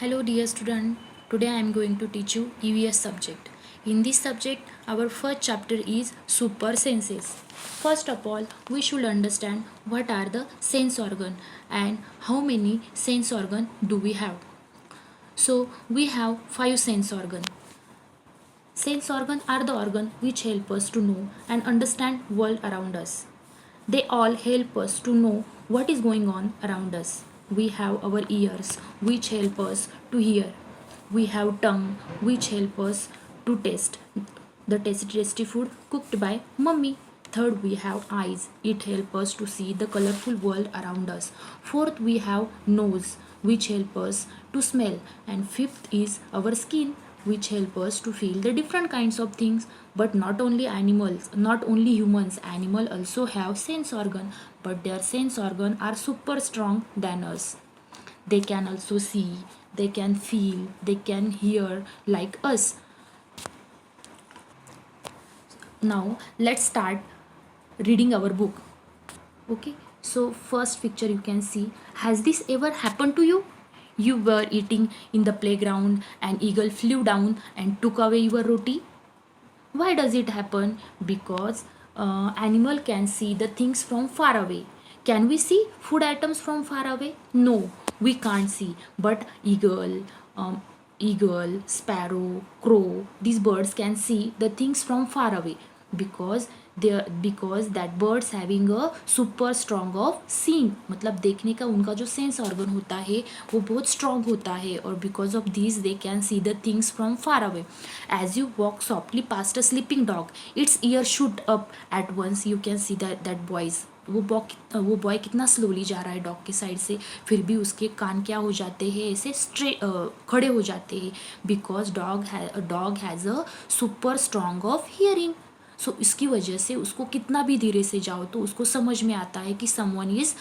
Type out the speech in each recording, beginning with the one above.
Hello dear student, today I am going to teach you EVS subject. In this subject, our first chapter is super senses. First of all, we should understand what are the sense organ and how many sense organ do we have. So we have 5 sense organ. Sense organ are the organ which help us to know and understand world around us. They all help us to know what is going on around us. We have our ears which help us to hear. We have tongue which help us to taste the tasty food cooked by mummy. Third, we have eyes. It helps us to see the colorful world around us. Fourth, we have nose which help us to smell. And fifth is our skin which help us to feel the different kinds of things. But not only animals, not only humans, animal also have sense organ, but their sense organ are super strong than us. They can also see, they can feel, they can hear like us. Now let's start reading our book. Okay, so first picture you can see, has this ever happened to you? You were eating in the playground, an eagle flew down and took away your roti. Why does it happen? Because animal can see the things from far away. Can we see food items from far away? No, we can't see. But eagle, sparrow, crow, these birds can see the things from far away because that birds having a super strong of seeing, मतलब देखने का उनका जो sense organ होता है वो बहुत strong होता है और because of this they can see the things from far away. As you walk softly past a sleeping dog, its ear shoot up at once. You can see that boys, वो boy कितना slowly जा रहा है dog के side से, फिर भी उसके कान क्या हो जाते हैं, ऐसे खड़े हो जाते हैं because dog has a super strong of hearing. So इसकी वजह से उसको कितना भी धीरे से जाओ तो उसको समझ में आता है कि समवन इज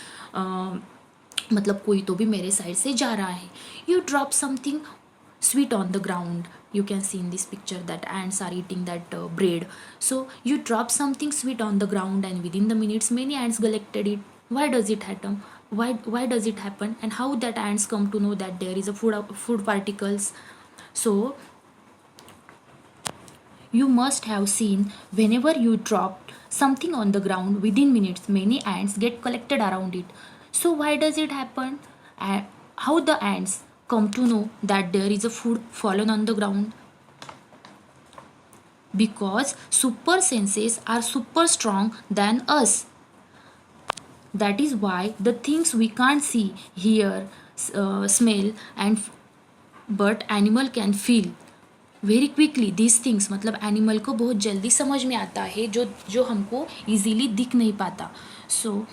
मतलब कोई तो भी मेरे साइड से जा रहा है. You drop something sweet on the ground. You can see in this picture that ants are eating that bread. So you drop something sweet on the ground and within the minutes many ants collected it. Why does it happen? Why does it happen, and how that ants come to know that there is a food particles? So you must have seen whenever you drop something on the ground within minutes many ants get collected around it. So why does it happen? And how the ants come to know that there is a food fallen on the ground? Because super senses are super strong than us. That is why the things we can't see, hear, smell and but animal can feel very quickly this things. मतलब animal को बहुत जल्दी समझ में आता है जो हमको ईजीली दिख नहीं पाता. सो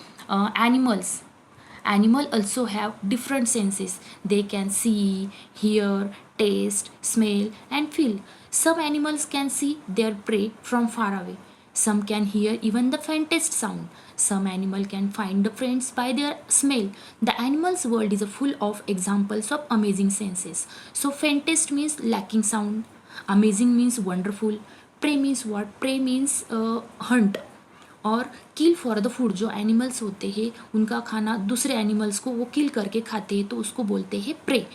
animal also have different senses. They can see, hear, taste, smell and feel. Some animals can see their prey from far away. Some can hear even the faintest sound. Some animal can find the friends by their smell. The animal's world is full of examples of amazing senses. So faintest means lacking sound. Amazing means wonderful. Prey means what? Prey means hunt. और किल for the food, जो animals होते हैं उनका खाना दूसरे animals को वो किल करके खाते हैं तो उसको बोलते हैं प्रे.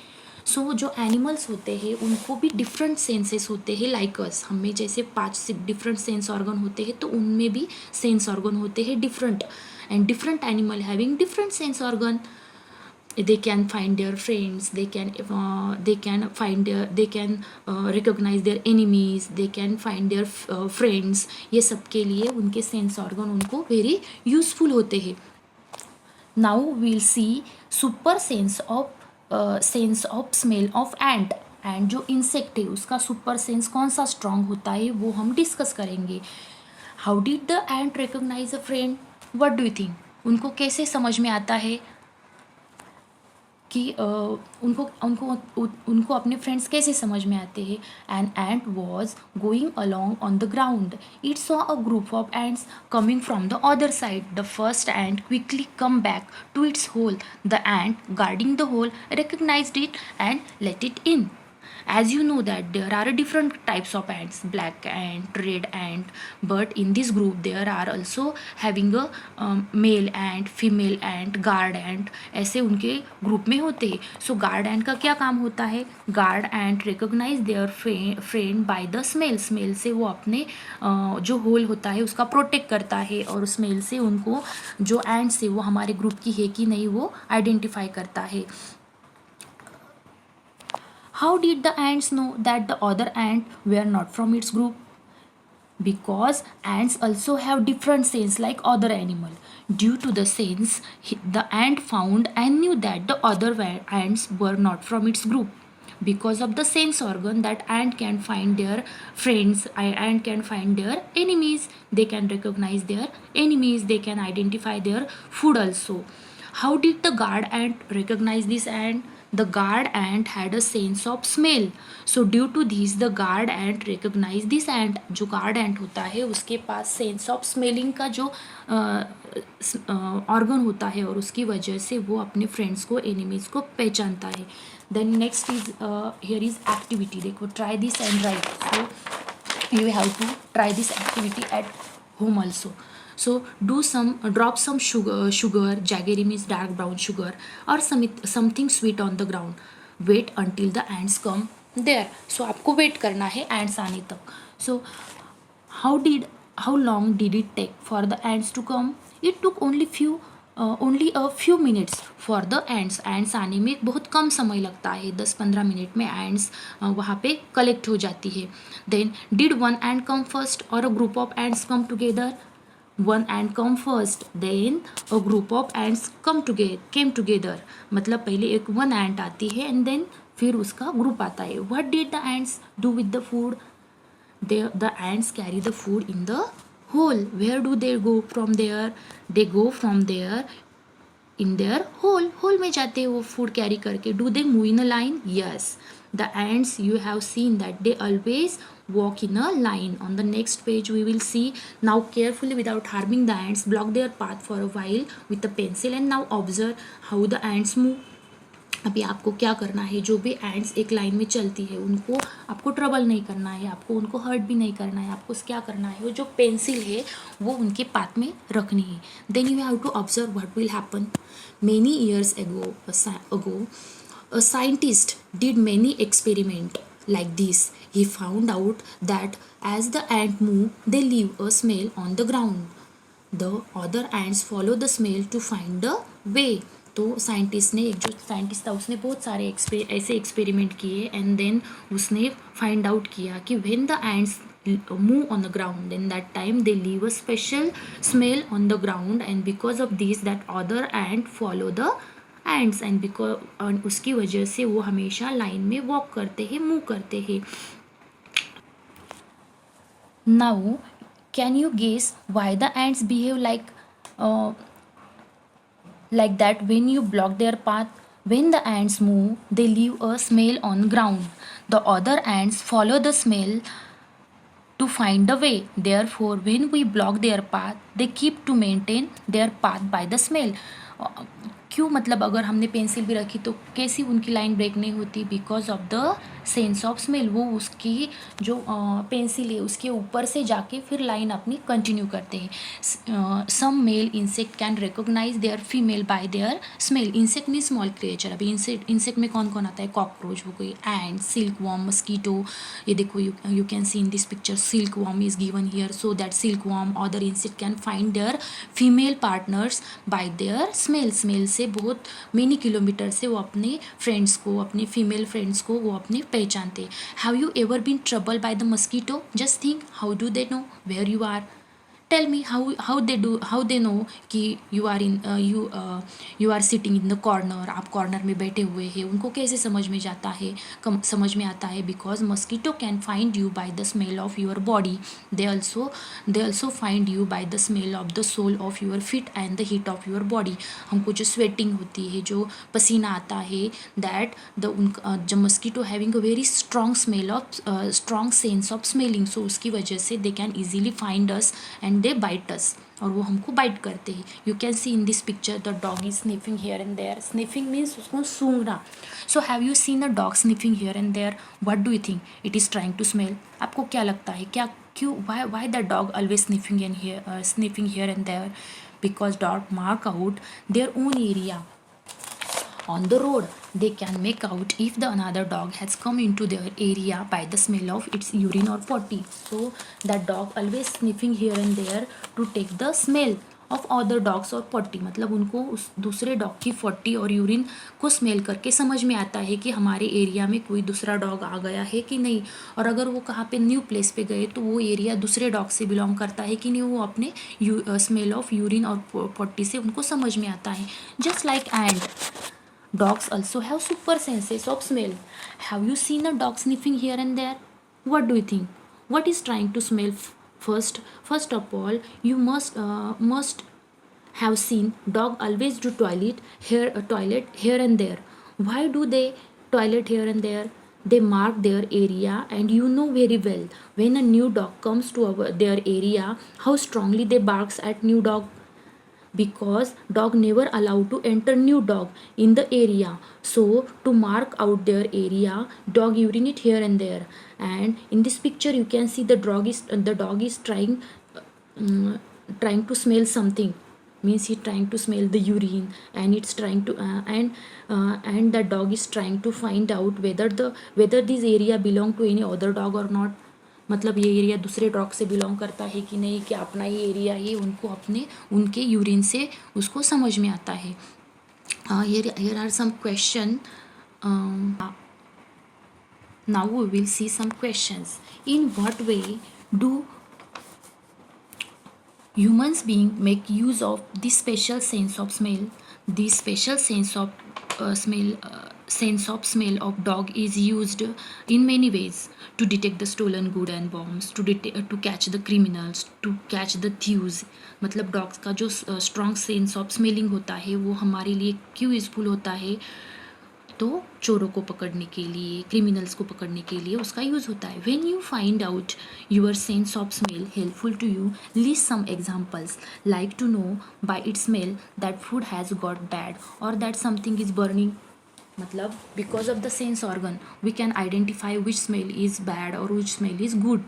सो जो एनिमल्स होते हैं उनको भी डिफरेंट सेंसेस होते हैं लाइक अस. हमें जैसे 5 डिफरेंट सेंस ऑर्गन होते हैं तो उनमें भी सेंस ऑर्गन होते हैं different. And different animal having different sense organ. They can find their friends, they can recognize their enemies, they can find their friends. ये सब के लिए उनके सेंस ऑर्गन उनको वेरी यूजफुल होते हैं. Now we'll see super sense of smell of ant. And जो insect है उसका सुपर सेंस कौन सा स्ट्रांग होता है वो हम डिस्कस करेंगे. How did the ant recognise a friend? What do you think? उनको कैसे समझ में आता है कि उनको अपने फ्रेंड्स कैसे समझ में आते हैं. An ant was going along on the ground. It saw a group of ants coming from the other side. The first ant quickly come back to its hole. The ant guarding the hole recognized it and let it in. As you know that there are different types of ants, black ant, red ant, but in this group there are also having a male ant, female ant, guard ant, ऐसे उनके group में होते हैं. सो guard एंट का क्या काम होता है? Guard ant recognise their friend by the smell. Smell से वो अपने जो होल होता है उसका प्रोटेक्ट करता है, और स्मेल से उनको जो एंट्स है वो हमारे ग्रुप की है कि नहीं वो आइडेंटिफाई करता है. How did the ants know that the other ant were not from its group? Because ants also have different sense like other animal. Due to the sense, the ant found and knew that the other ants were not from its group. Because of the sense organ, that ant can find their friends, ant can find their enemies, they can recognize their enemies, they can identify their food also. How did the guard ant recognize this ant? The guard ant had a sense of smell. So due to this, the guard ant recognized this ant. जो guard ant होता है उसके पास sense of smelling का जो organ होता है, और उसकी वजह से वो अपने friends को, enemies को पहचानता है. Then next is here is activity. देखो, try this and write. So you have to try this activity at home also. So drop some sugar, jaggery means dark brown sugar, or something sweet on the ground. Wait until the ants come there. So आपको wait करना है ants आने तक. So how long did it take for the ants to come? It took only a few minutes for the ants. ants आने में बहुत कम समय लगता है, 10-15 मिनट में ants वहाँ पे कलेक्ट हो जाती है. Then did one ant come first or a group of ants come together? One ant come first, then a group of ants came together. मतलब पहले एक one ant आती है and then फिर उसका ग्रुप आता है. What did the ants do with the food? The ants carry the food in the hole. Where do they go from there? They go from there in their hole. hole में जाते हैं वो food carry करके. Do they move in a line? Yes. The ants, you have seen that they always walk in a line. On the next page we will see. Now carefully, without harming the ants, block their path for a while with a pencil, and now observe how the ants move. अभी आपको क्या करना है, जो भी ends एक line में चलती है उनको आपको ट्रबल नहीं करना है, आपको उनको हर्ट भी नहीं करना है. आपको क्या करना है, वो जो पेंसिल है वो उनके पाथ में रखनी है. Then you have to observe what will happen. Many years ago a scientist did many experiments like this. He found out that as the ant move, they leave a smell on the ground. The other ants follow the smell to find the way. तो scientist ने, एक जो scientist था उसने बहुत सारे ऐसे experiment किए, एंड देन उसने फाइंड आउट किया कि when the ants move on the ground, then that time they leave a special smell on the ground, and because of this that other ant follow the ants, and because उसकी वजह से वो हमेशा line में walk करते हैं, move करते हैं. Now can you guess why the ants behave like that when you block their path? When the ants move, they leave a smell on ground. The other ants follow the smell to find the way. Therefore, when we block their path, they keep to maintain their path by the smell. क्यों, मतलब अगर हमने pencil भी रखी तो कैसी उनकी line break नहीं होती? Because of the sense of smell. वो उसकी जो पेंसिल है उसके ऊपर से जाके फिर लाइन अपनी कंटिन्यू करते हैं. Some male insect can recognise their female by their smell. Insect mean small creature. अभी इंसेक्ट में कौन कौन आता है? कॉकरोच हो गई, एंड, सिल्क वॉर्म, मस्कीटो. ये देखो, you can see in this picture silk worm is given here. So that silk worm other insect can find their female partners by their smell. Smell से बहुत many kilometre से वो अपने friends को, अपने female friends को वो अपने पहचानते. Have you ever been trouble by the mosquito? Just think, how do they know where you are? Tell me how they know कि you are sitting in the corner. आप corner में बैठे हुए हैं, उनको कैसे समझ में जाता है, समझ में आता है? Because mosquito can find you by the smell of your body. They also find you by the smell of the sole of your feet and the heat of your body. हमको जो स्वेटिंग होती है, जो पसीना आता है, that the mosquito having a very strong smell of strong sense of smelling. So उसकी वजह से they can easily find us, and they bite us, और वो हमको बाइट करते हैं. You can see in this picture the dog is sniffing here and there. Sniffing means उसको सूंघना. So have you seen a dog sniffing here and there? What do you think? It is trying to smell. आपको क्या लगता है, क्या क्यों, why the dog always sniffing here and there? Because dog mark out their own area. On the road, they can make out if the another dog has come into their area by the smell of its urine or potty. So that dog always sniffing here and there to take the smell of other dogs or potty. मतलब उनको उस दूसरे dog की potty और urine को smell करके समझ में आता है कि हमारे एरिया में कोई दूसरा डॉग आ गया है कि नहीं. और अगर वो कहाँ पे न्यू प्लेस पे गए तो वो एरिया दूसरे डॉग से बिलोंग करता है कि नहीं, वो अपने स्मेल ऑफ यूरिन और potty से उनको समझ में आता है. Just like and, dogs also have super senses of smell. Have you seen a dog sniffing here and there? What do you think? What is trying to smell first? First of all, you must have seen dog always do toilet here and there. Why do they toilet here and there? They mark their area, and you know very well when a new dog comes to their area how strongly they barks at new dog, because dog never allowed to enter new dog in the area. So to mark out their area, dog urinate here and there. And in this picture you can see the dog is trying to smell something, means he trying to smell the urine, and it's trying to and the dog is trying to find out whether this area belong to any other dog or not. मतलब ये area दूसरे dog से belong करता है कि नहीं, कि अपना ही एरिया है. उनको उनके यूरिन से उसको समझ में आता है. here are some question. Now we will see some questions. In what way do humans being make use of this special sense of smell? This special sense of smell of dog is used in many ways: to detect the stolen good and bombs, to catch the criminals, to catch the thieves. मतलब dogs का जो strong sense of smelling होता है वो हमारे लिए क्यों useful होता है? तो चोरों को पकड़ने के लिए, क्रिमिनल्स को पकड़ने के लिए उसका यूज़ होता है. When you find out your sense of smell helpful to you, list some examples. Like to know by it smell that food has got bad और दैट समथिंग इज बर्निंग. मतलब because of the sense organ we can identify which smell is bad और which smell is good.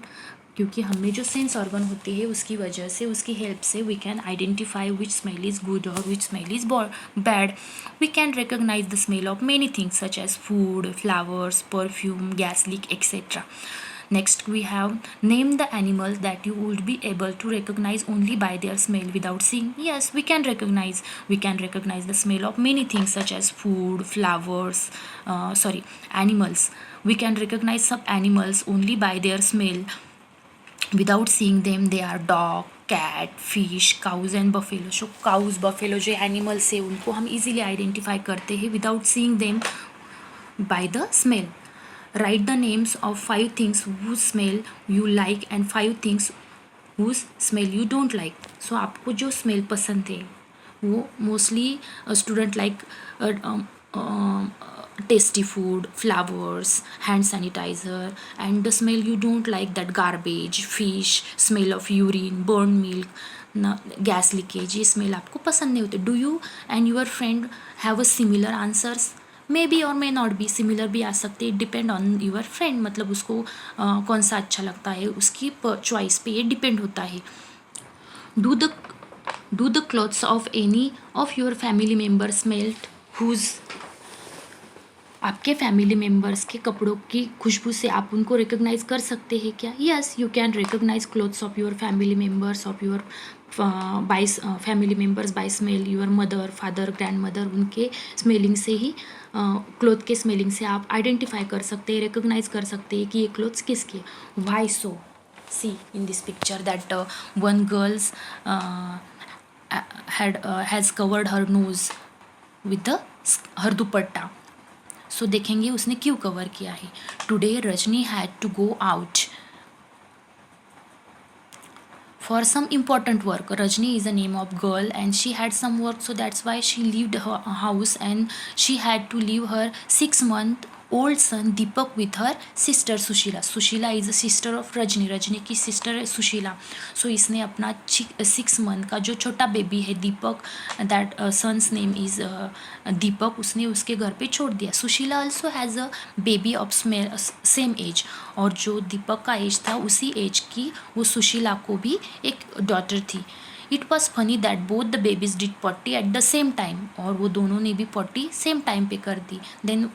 क्योंकि हमें जो sense organ होती है उसकी वजह से, उसकी हेल्प से we can identify which smell is good और which smell is bad. We can recognise the smell of many things such as food, flowers, perfume, gas leak, etcetera. Next we have name the animals that you would be able to recognize only by their smell without seeing. Yes, we can recognize the smell of many things such as food, flowers, animals. We can recognize some animals only by their smell without seeing them. They are dog, cat, fish, cows and buffalo. So cows, buffalo जो animals है उनको हम easily identify करते हैं without seeing them by the smell. Write the names of 5 things whose smell you like and 5 things whose smell you don't like. So आपको जो smell पसंद है वो mostly student like tasty food, flowers, hand sanitizer, and the smell you don't like, that garbage, fish, smell of urine, burned milk, gas leakage. ये smell आपको पसंद नहीं होते. Do you and your friend have a similar answers? May be और may not be, similar भी आ सकते, depend on your friend. मतलब उसको कौन सा अच्छा लगता है उसकी चॉइस पे ये डिपेंड होता है. Do the clothes of any of your family member smelled whose? आपके फैमिली मेम्बर्स के कपड़ों की खुशबू से आप उनको रिकॉग्नाइज कर सकते हैं क्या? Yes, you can recognise clothes of your family members of your family members by smell. Your mother, father, grand mother, उनके स्मेलिंग से ही, क्लोथ के स्मेलिंग से आप आइडेंटिफाई कर सकते हैं, रिकॉग्नाइज कर सकते हैं कि ये क्लोथ्स किसके. Why so? See in this picture that one girls has covered her nose with her dupatta. So देखेंगे उसने क्यों कवर किया है. Today Rajni had to go out for some important work. Rajni is a name of girl and she had some work, so that's why she left her house and she had to leave her 6-month old son Deepak with her sister Sushila. Sushila is a sister of Rajni. Rajni की sister है सुशीला. सो इसने अपना 6 month का जो छोटा baby है Deepak, that son's name is Deepak, उसने उसके घर पे छोड़ दिया. Sushila also has a baby of same age. और जो दीपक का एज था उसी एज की वो सुशीला को भी एक डॉटर थी. It was funny that both the babies did potty at the same time. और वो दोनों ने भी पॉटी सेम टाइम पे कर दी. Then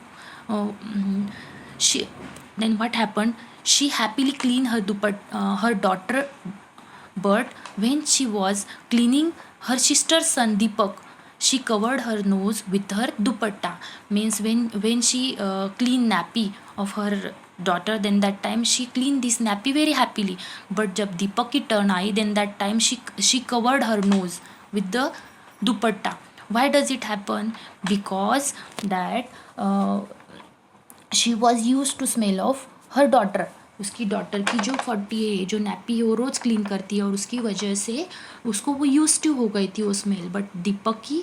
what happened? She happily cleaned her daughter, but when she was cleaning her sister's son Deepak, she covered her nose with her dupatta. Means when she cleaned nappy of her daughter, then that time she cleaned this nappy very happily. But जब दीपक की turn I, then that time she covered her nose with the dupatta. Why does it happen? Because that she was used to smell of her daughter. उसकी daughter की जो फटी है, जो nappy है, वो रोज़ क्लीन करती है और उसकी वजह से उसको वो यूज टू हो गई थी वो स्मेल. बट दीपक की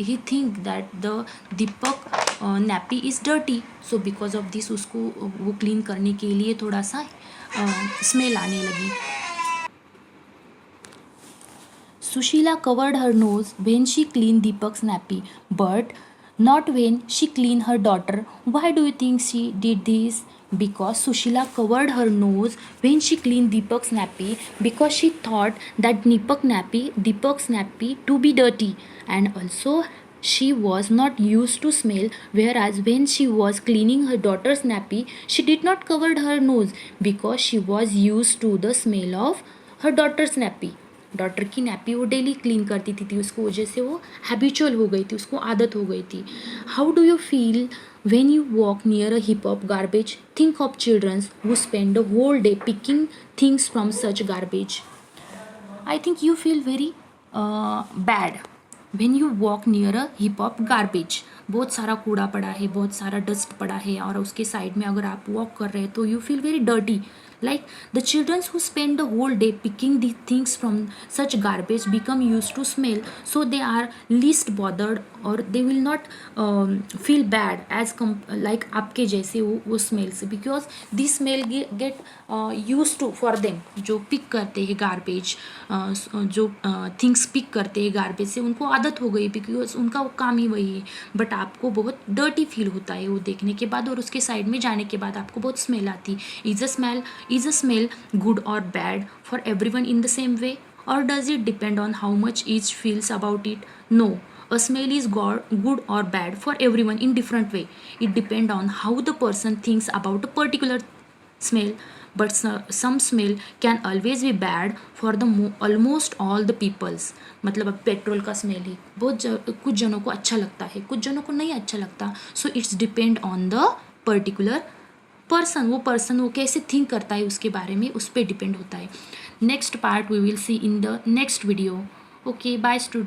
he think that the Deepak nappy is dirty. So because of this उसको वो क्लीन करने के लिए थोड़ा सा स्मेल आने लगी. Sushila covered her nose when she cleaned Deepak's nappy, but not when she cleaned her daughter. Why do you think she did this? Because Sushila covered her nose when she cleaned Deepak's nappy, because she thought that Deepak's nappy to be dirty, and also she was not used to smell, whereas when she was cleaning her daughter's nappy, she did not cover her nose because she was used to the smell of her daughter's nappy. Daughter की nappy वो daily clean करती थी उसको वजह से वो habitual हो गई थी, उसको आदत हो गई थी. How do you feel when you walk near a heap of garbage? Think of children who spend the whole day picking things from such garbage. I think you feel very bad when you walk near a heap of garbage. बहुत सारा कूड़ा पड़ा है, बहुत सारा dust पड़ा है और उसके साइड में अगर आप वॉक कर रहे हैं तो you feel very dirty. Like the children who spend the whole day picking the things from such garbage become used to smell, so they are least bothered or they will not feel bad as like आपके जैसे वो smell से, because this smell get used to for them. जो pick करते हैं garbage, जो things pick करते हैं garbage से उनको आदत हो गई, because उनका वो काम ही वही है. बट आपको बहुत डर्टी फील होता है वो देखने के बाद और उसके साइड में जाने के बाद आपको बहुत स्मेल आती. Is a smell good or bad for everyone in the same way, or does it depend on how much each feels about it? No, a smell is good or bad for everyone in different way. It depends on how the person thinks about a particular smell. But some smell can always be bad for the almost all the peoples. मतलब अब petrol का smell ही कुछ जनों को अच्छा लगता है, कुछ जनों को नहीं अच्छा लगता. So it's depend on the particular person. वो कैसे थिंक करता है उसके बारे में, उस पर डिपेंड होता है. Next part we will see in the next video. Okay, bye student.